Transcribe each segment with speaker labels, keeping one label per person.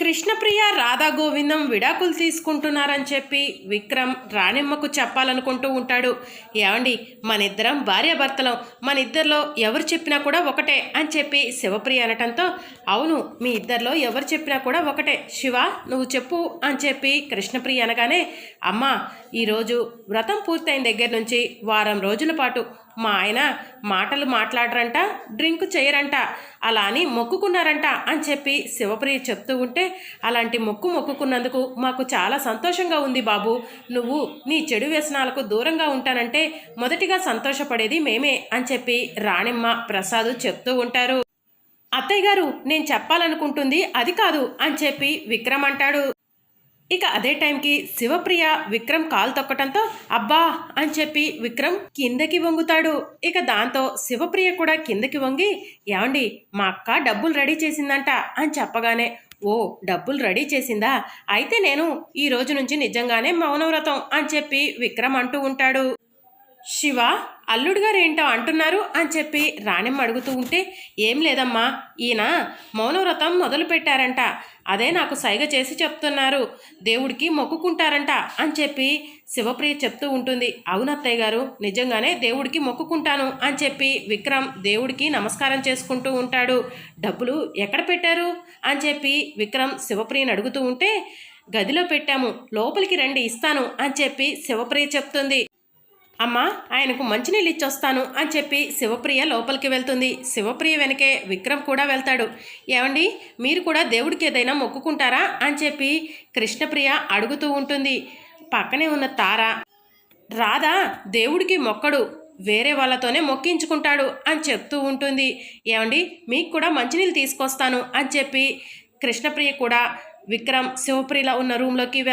Speaker 1: కృష్ణప్రియ రాధా గోవిందం విడాకులు తీసుకుంటున్నారని చెప్పి విక్రమ్ రాణిమ్మకు చెప్పాలనుకుంటూ ఉంటాడు. ఏమండి, మనిద్దరం భార్యాభర్తలం, మన ఇద్దరిలో ఎవరు చెప్పినా కూడా ఒకటే అని చెప్పి శివప్రియ అనటంతో, అవును మీ ఇద్దరిలో ఎవరు చెప్పినా కూడా ఒకటే, శివ నువ్వు చెప్పు అని చెప్పి కృష్ణప్రియ అనగానే, అమ్మా ఈరోజు వ్రతం పూర్తయిన దగ్గర నుంచి వారం రోజుల పాటు మా ఆయన మాటలు మాట్లాడరంట, డ్రింక్ చేయరంట, అలా అని మొక్కుకున్నారంట అని చెప్పి శివప్రియ చెప్తూ ఉంటే, అలాంటి మొక్కుకున్నందుకు మాకు చాలా సంతోషంగా ఉంది బాబు. నువ్వు నీ చెడు వ్యసనాలకు దూరంగా ఉంటానంటే మొదటిగా సంతోషపడేది మేమే అని చెప్పి రాణిమ్మ ప్రసాద్ చెప్తూ ఉంటారు. అత్తయ్య గారు, నేను చెప్పాలనుకుంటుంది అది కాదు అని చెప్పి విక్రమ్ అంటాడు. ఇక అదే టైంకి శివప్రియ విక్రమ్ కాలు తొక్కటంతో అబ్బా అని చెప్పి విక్రమ్ కిందకి వంగుతాడు. ఇక దాంతో శివప్రియ కూడా కిందకి వంగి, ఏమండి మా అక్క డబ్బులు రెడీ చేసిందంట అని చెప్పగానే, ఓ డబ్బులు రెడీ చేసిందా, అయితే నేను ఈ రోజు నుంచి నిజంగానే మౌనవ్రతం అని చెప్పి విక్రమ్ అంటూ ఉంటాడు. శివ అల్లుడు గారు ఏంటో అంటున్నారు అని చెప్పి రాణిమ్మ అడుగుతూ ఉంటే, ఏం లేదమ్మా ఈయన మౌనవ్రతం మొదలు పెట్టారంట, అదే నాకు సైగ చేసి చెప్తున్నారు, దేవుడికి మొక్కుకుంటారంట అని చెప్పి శివప్రియ చెప్తూ ఉంటుంది. అవునత్తయ్య గారు నిజంగానే దేవుడికి మొక్కుకుంటాను అని చెప్పి విక్రమ్ దేవుడికి నమస్కారం చేసుకుంటూ ఉంటాడు. డబ్బులు ఎక్కడ పెట్టారు అని చెప్పి విక్రమ్ శివప్రియని అడుగుతూ ఉంటే, గదిలో పెట్టాము, లోపలికి రండి ఇస్తాను అని చెప్పి శివప్రియ చెప్తుంది. అమ్మా ఆయనకు మంచినీళ్ళు ఇచ్చొస్తాను అని చెప్పి శివప్రియ లోపలికి వెళ్తుంది. శివప్రియ వెనకే విక్రమ్ కూడా వెళ్తాడు. ఏమండి మీరు కూడా దేవుడికి ఏదైనా మొక్కుకుంటారా అని చెప్పి కృష్ణప్రియ అడుగుతూ ఉంటుంది. పక్కనే ఉన్న తార, రాధా దేవుడికి మొక్కడు, వేరే వాళ్ళతోనే మొక్కించుకుంటాడు అని చెప్తూ ఉంటుంది. ఏమండి మీకు కూడా మంచినీళ్ళు తీసుకొస్తాను అని చెప్పి కృష్ణప్రియ కూడా విక్రమ్ శివప్రియలో ఉన్న రూమ్లోకి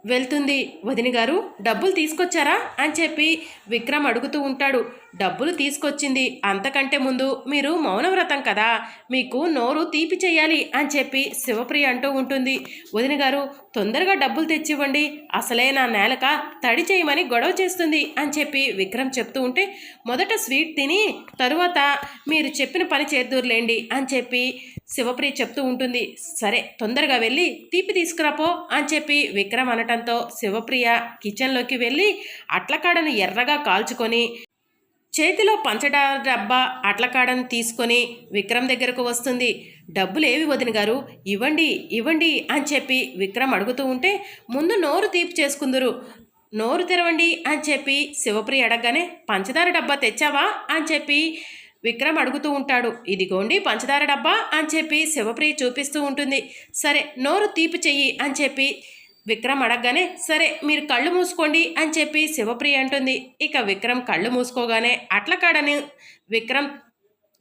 Speaker 1: వెళ్తుంది. వదిన గారు డబ్బులు తీసుకొచ్చారా అని చెప్పి విక్రమ్ అడుగుతూ ఉంటాడు. డబ్బులు తీసుకొచ్చింది, అంతకంటే ముందు మీరు మౌనవ్రతం కదా, మీకు నోరు తీపి చెయ్యాలి అని చెప్పి శివప్రియ అంటూ ఉంటుంది. వదిన గారు తొందరగా డబ్బులు తెచ్చివ్వండి, అసలే నా నేలక తడి చేయమని గొడవ చేస్తుంది అని చెప్పి విక్రమ్ చెప్తూ ఉంటే, మొదట స్వీట్ తిని తరువాత మీరు చెప్పిన పని చేద్దూరులేండి అని చెప్పి శివప్రియ చెప్తూ ఉంటుంది. సరే తొందరగా వెళ్ళి తీపి తీసుకురాపో అని చెప్పి విక్రమ్ అనటంతో శివప్రియ కిచెన్లోకి వెళ్ళి అట్లకాడను ఎర్రగా కాల్చుకొని చేతిలో పంచదార డబ్బా అట్లకాడను తీసుకొని విక్రమ్ దగ్గరకు వస్తుంది. డబ్బులు ఏవి వదిన గారు, ఇవ్వండి ఇవ్వండి అని చెప్పి విక్రమ్ అడుగుతూ ఉంటే, ముందు నోరు తీపి చేసుకుందరు, నోరు తెరవండి అని చెప్పి శివప్రియ అడగగానే, పంచదార డబ్బా తెచ్చావా అని చెప్పి విక్రమ్ అడుగుతూ ఉంటాడు. ఇదిగోండి పంచదార డబ్బా అని చెప్పి శివప్రియ చూపిస్తూ ఉంటుంది. సరే నోరు తీపి చెయ్యి అని చెప్పి విక్రమ్ అడగగానే, సరే మీరు కళ్ళు మూసుకోండి అని చెప్పి శివప్రియ అంటుంది. ఇక విక్రమ్ కళ్ళు మూసుకోగానే అట్లకాడని విక్రమ్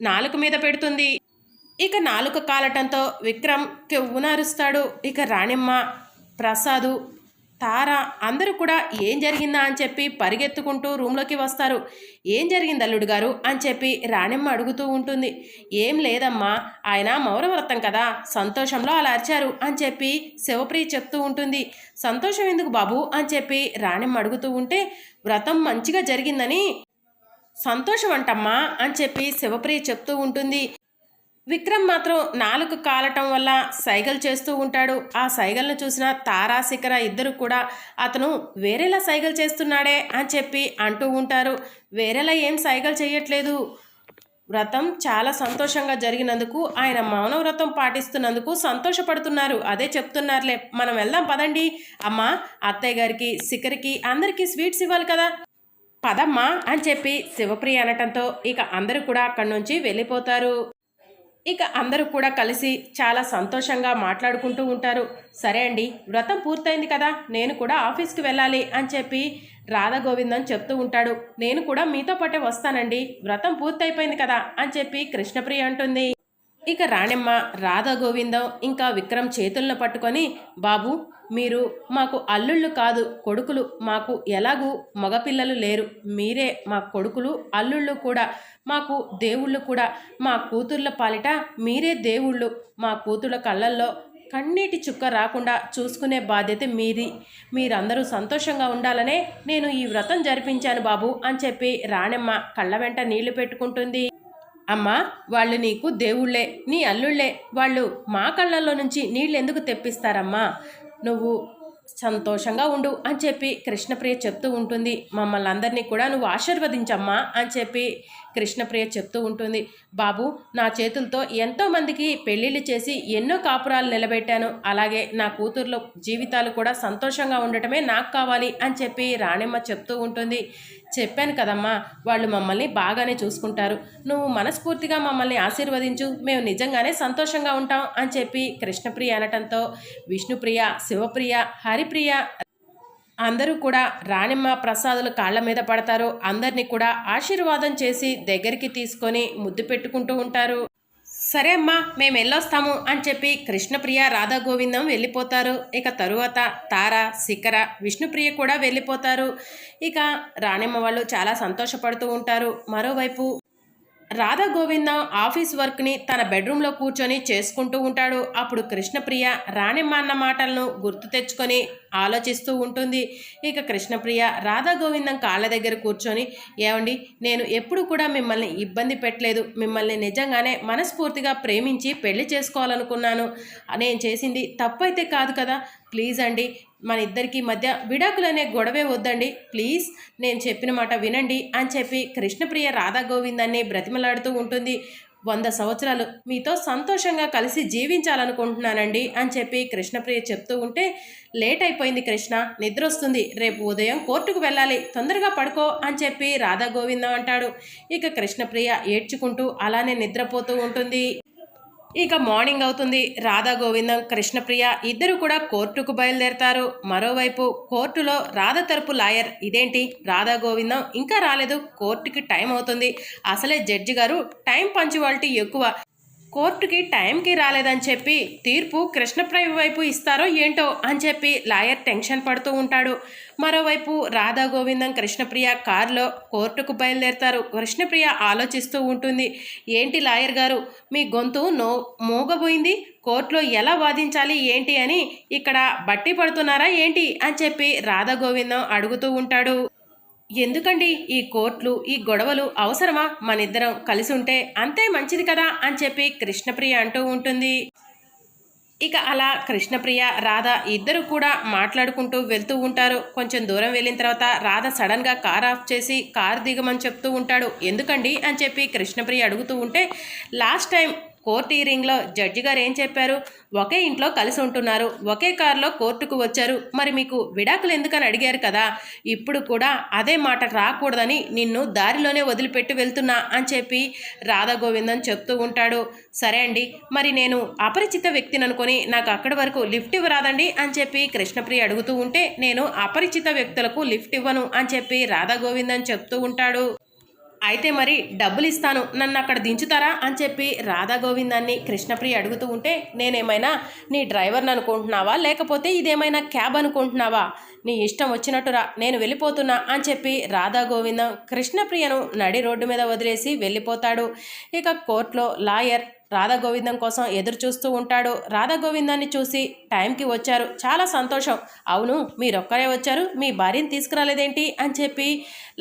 Speaker 1: నాలుక మీద పెడుతుంది. ఇక నాలుక కాలటంతో విక్రమ్ కెవ్వునరుస్తాడు. ఇక రాణిమ్మ, ప్రసాదు, తార అందరూ కూడా ఏం జరిగిందా అని చెప్పి పరిగెత్తుకుంటూ రూమ్లోకి వస్తారు. ఏం జరిగింది అల్లుడు గారు అని చెప్పి రాణిమ్మ అడుగుతూ ఉంటుంది. ఏం లేదమ్మా, ఆయన మౌనవ్రతం కదా, సంతోషంలో అలా అరిచారు అని చెప్పి శివప్రియ చెప్తూ ఉంటుంది. సంతోషం ఎందుకు బాబు అని చెప్పి రాణిమ్మ అడుగుతూ ఉంటే, వ్రతం మంచిగా జరిగిందని సంతోషం అంటమ్మా అని చెప్పి శివప్రియ చెప్తూ ఉంటుంది. విక్రమ్ మాత్రం నాలుక కాలటం వల్ల సైగలు చేస్తూ ఉంటాడు. ఆ సైగలను చూసిన తారా శిఖర ఇద్దరు కూడా అతను వేరేలా సైగలు చేస్తున్నాడే అని చెప్పి అంటూ ఉంటారు. వేరేలా ఏం సైగలు చేయట్లేదు, వ్రతం చాలా సంతోషంగా జరిగినందుకు, ఆయన మౌనవ్రతం పాటిస్తున్నందుకు సంతోషపడుతున్నారు, అదే చెప్తున్నారులే, మనం వెళ్దాం పదండి, అమ్మా అత్తయ్య గారికి శిఖరికి అందరికీ స్వీట్స్ ఇవ్వాలి కదా, పదమ్మా అని చెప్పి శివప్రియ అనటంతో ఇక అందరూ కూడా అక్కడి నుంచి వెళ్ళిపోతారు. ఇక అందరూ కూడా కలిసి చాలా సంతోషంగా మాట్లాడుకుంటూ ఉంటారు. సరే అండి వ్రతం పూర్తయింది కదా, నేను కూడా ఆఫీస్కి వెళ్ళాలి అని చెప్పి రాధా గోవిందం చెప్తూ ఉంటాడు. నేను కూడా మీతో పాటే వస్తానండి, వ్రతం పూర్తయిపోయింది కదా అని చెప్పి కృష్ణప్రియ అంటుంది. ఇక రాణిమ్మ రాధా గోవిందం ఇంకా విక్రమ్ చేతులను పట్టుకొని, బాబు మీరు మాకు అల్లుళ్ళు కాదు కొడుకులు, మాకు ఎలాగూ మగపిల్లలు లేరు, మీరే మా కొడుకులు అల్లుళ్ళు కూడా, మాకు దేవుళ్ళు కూడా, మా కూతుర్ల పాలిట మీరే దేవుళ్ళు, మా కూతుళ్ళ కళ్ళల్లో కన్నీటి చుక్క రాకుండా చూసుకునే బాధ్యత మీది, మీరందరూ సంతోషంగా ఉండాలనే నేను ఈ వ్రతం జరిపించాను బాబు అని చెప్పి రాణిమ్మ కళ్ళ వెంట నీళ్లు పెట్టుకుంటుంది. అమ్మా, వాళ్ళు నీకు దేవుళ్ళే, నీ అల్లుళ్ళే. వాళ్ళు మా కళ్ళల్లో నుంచి నీళ్ళు ఎందుకు తెప్పిస్తారమ్మా? నువ్వు సంతోషంగా ఉండు అని చెప్పి కృష్ణప్రియ చెప్తూ ఉంటుంది. మమ్మల్ని అందరినీ కూడా నువ్వు ఆశీర్వదించమ్మా అని చెప్పి కృష్ణప్రియ చెప్తూ ఉంటుంది. బాబు, నా చేతులతో ఎంతోమందికి పెళ్ళిళ్ళు చేసి ఎన్నో కాపురాలు నిలబెట్టాను. అలాగే నా కూతుర్ల జీవితాలు కూడా సంతోషంగా ఉండటమే నాకు కావాలి అని చెప్పి రాణిమ్మ చెప్తూ ఉంటుంది. చెప్పాను కదమ్మా, వాళ్ళు మమ్మల్ని బాగానే చూసుకుంటారు. నువ్వు మనస్ఫూర్తిగా మమ్మల్ని ఆశీర్వదించు, మేము నిజంగానే సంతోషంగా ఉంటాం అని చెప్పి కృష్ణప్రియ అనటంతో విష్ణుప్రియ, శివప్రియ, హరిప్రియ అందరూ కూడా రాణిమ్మ ప్రసాదుల కాళ్ళ మీద పడతారు. అందరినీ కూడా ఆశీర్వాదం చేసి దగ్గరికి తీసుకొని ముద్దు పెట్టుకుంటూ ఉంటారు. సరే అమ్మా, మేము వెళ్ళొస్తాము అని చెప్పి కృష్ణప్రియ, రాధా గోవిందం వెళ్ళిపోతారు. ఇక తరువాత తార, శిఖర, విష్ణుప్రియ కూడా వెళ్ళిపోతారు. ఇక రాణిమ్మ వాళ్ళు చాలా సంతోషపడుతూ ఉంటారు. మరోవైపు రాధా గోవిందం ఆఫీస్ వర్క్ని తన బెడ్రూమ్లో కూర్చొని చేసుకుంటూ ఉంటాడు. అప్పుడు కృష్ణప్రియ రాణిమ్మ అన్న మాటలను గుర్తు తెచ్చుకొని ఆలోచిస్తూ ఉంటుంది. ఇక కృష్ణప్రియ రాధా గోవిందం కాళ్ళ దగ్గర కూర్చొని, ఏమండి, నేను ఎప్పుడు కూడా మిమ్మల్ని ఇబ్బంది పెట్టలేదు. మిమ్మల్ని నిజంగానే మనస్ఫూర్తిగా ప్రేమించి పెళ్లి చేసుకోవాలనుకున్నాను. నేను చేసింది తప్పైతే కాదు కదా. ప్లీజ్ అండి, మన ఇద్దరికి మధ్య విడాకులనే గొడవే వద్దండి. ప్లీజ్, నేను చెప్పిన మాట వినండి అని చెప్పి కృష్ణప్రియ రాధా గోవిందాన్ని బ్రతిమలాడుతూ ఉంటుంది. 100 సంవత్సరాలు మీతో సంతోషంగా కలిసి జీవించాలనుకుంటున్నానండి అని చెప్పి కృష్ణప్రియ చెప్తూ ఉంటే, లేట్ అయిపోయింది కృష్ణ, నిద్ర వస్తుంది, రేపు ఉదయం కోర్టుకు వెళ్ళాలి, తొందరగా పడుకో అని చెప్పి రాధా గోవిందం అంటాడు. ఇక కృష్ణప్రియ ఏడ్చుకుంటూ అలానే నిద్రపోతూ ఉంటుంది. ఇక మార్నింగ్ అవుతుంది. రాధా గోవిందం, కృష్ణప్రియ ఇద్దరు కూడా కోర్టుకు బయలుదేరతారు. మరోవైపు కోర్టులో రాధ తరపు లాయర్, ఇదేంటి రాధా గోవిందం ఇంకా రాలేదు, కోర్టుకి టైం అవుతుంది, అసలే జడ్జి గారు టైం పంచువాలిటీ ఎక్కువ, కోర్టుకి టైంకి రాలేదని చెప్పి తీర్పు కృష్ణప్రియ వైపు ఇస్తారో ఏంటో అని చెప్పి లాయర్ టెన్షన్ పడుతూ ఉంటాడు. మరోవైపు రాధా గోవిందం, కృష్ణప్రియ కారులో కోర్టుకు బయలుదేరతారు. కృష్ణప్రియ ఆలోచిస్తూ ఉంటుంది. ఏంటి లాయర్ గారు, మీ గొంతు మోగబోయింది, కోర్టులో ఎలా వాదించాలి ఏంటి అని ఇక్కడ బట్టి పడుతున్నారా ఏంటి అని చెప్పి రాధా గోవిందం అడుగుతూ ఉంటాడు. ఎందుకండి ఈ కోర్టులు, ఈ గొడవలు అవసరమా? మనిద్దరం కలిసి ఉంటే అంతే మంచిది కదా అని చెప్పి కృష్ణప్రియ అంటూ ఉంటుంది. ఇక అలా కృష్ణప్రియ, రాధ ఇద్దరు కూడా మాట్లాడుకుంటూ వెళ్తూ ఉంటారు. కొంచెం దూరం వెళ్ళిన తర్వాత రాధ సడన్గా కార్ ఆఫ్ చేసి కార్ దిగమని చెప్తూ ఉంటాడు. ఎందుకండి అని చెప్పి కృష్ణప్రియ అడుగుతూ ఉంటే, లాస్ట్ టైం కోర్టు హీరింగ్లో జడ్జి గారు ఏం చెప్పారు, ఒకే ఇంట్లో కలిసి ఉంటున్నారు, ఒకే కారులో కోర్టుకు వచ్చారు, మరి మీకు విడాకులు ఎందుకని అడిగారు కదా, ఇప్పుడు కూడా అదే మాట రాకూడదని నిన్ను దారిలోనే వదిలిపెట్టి వెళ్తున్నా అని చెప్పి రాధా గోవిందం చెప్తూ ఉంటాడు. సరే అండి, మరి నేను అపరిచిత వ్యక్తిని అనుకొని నాకు అక్కడి వరకు లిఫ్ట్ ఇవ్వరాదండి అని చెప్పి కృష్ణప్రియ అడుగుతూ ఉంటే, నేను అపరిచిత వ్యక్తులకు లిఫ్ట్ ఇవ్వను అని చెప్పి రాధా గోవిందం చెప్తూ ఉంటాడు. అయితే మరి డబ్బులు ఇస్తాను, నన్ను అక్కడ దించుతారా అని చెప్పి రాధా గోవిందాన్ని కృష్ణప్రియ అడుగుతూ ఉంటే, నేనేమైనా నీ డ్రైవర్ని అనుకుంటున్నావా, లేకపోతే ఇదేమైనా క్యాబ్ అనుకుంటున్నావా, నీ ఇష్టం వచ్చినట్టురా, నేను వెళ్ళిపోతున్నా అని చెప్పి రాధా గోవిందం కృష్ణప్రియను నడి రోడ్డు మీద వదిలేసి వెళ్ళిపోతాడు. ఇక కోర్టులో లాయర్ రాధా గోవిందం కోసం ఎదురు చూస్తూ ఉంటాడు. రాధా గోవిందాన్ని చూసి, టైంకి వచ్చారు, చాలా సంతోషం, అవును మీరొక్కరే వచ్చారు, మీ భార్యని తీసుకురాలేదేంటి అని చెప్పి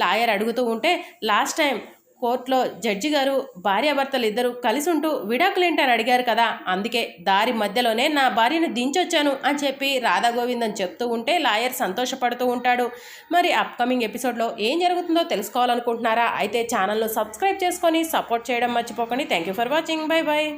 Speaker 1: లాయర్ అడుగుతూ ఉంటే, లాస్ట్ టైం కోర్టులో జడ్జి గారు భార్యాభర్తలు ఇద్దరు కలిసి ఉంటూ విడాకులేంటని అడిగారు కదా, అందుకే దారి మధ్యలోనే నా భార్యను దించొచ్చాను అని చెప్పి రాధా గోవిందం చెప్తూ ఉంటే లాయర్ సంతోషపడుతూ ఉంటాడు. మరి అప్కమింగ్ ఎపిసోడ్లో ఏం జరుగుతుందో తెలుసుకోవాలనుకుంటున్నారా? అయితే ఛానల్ను సబ్స్క్రైబ్ చేసుకొని సపోర్ట్ చేయడం మర్చిపోకండి. Thank you for watching. Bye bye.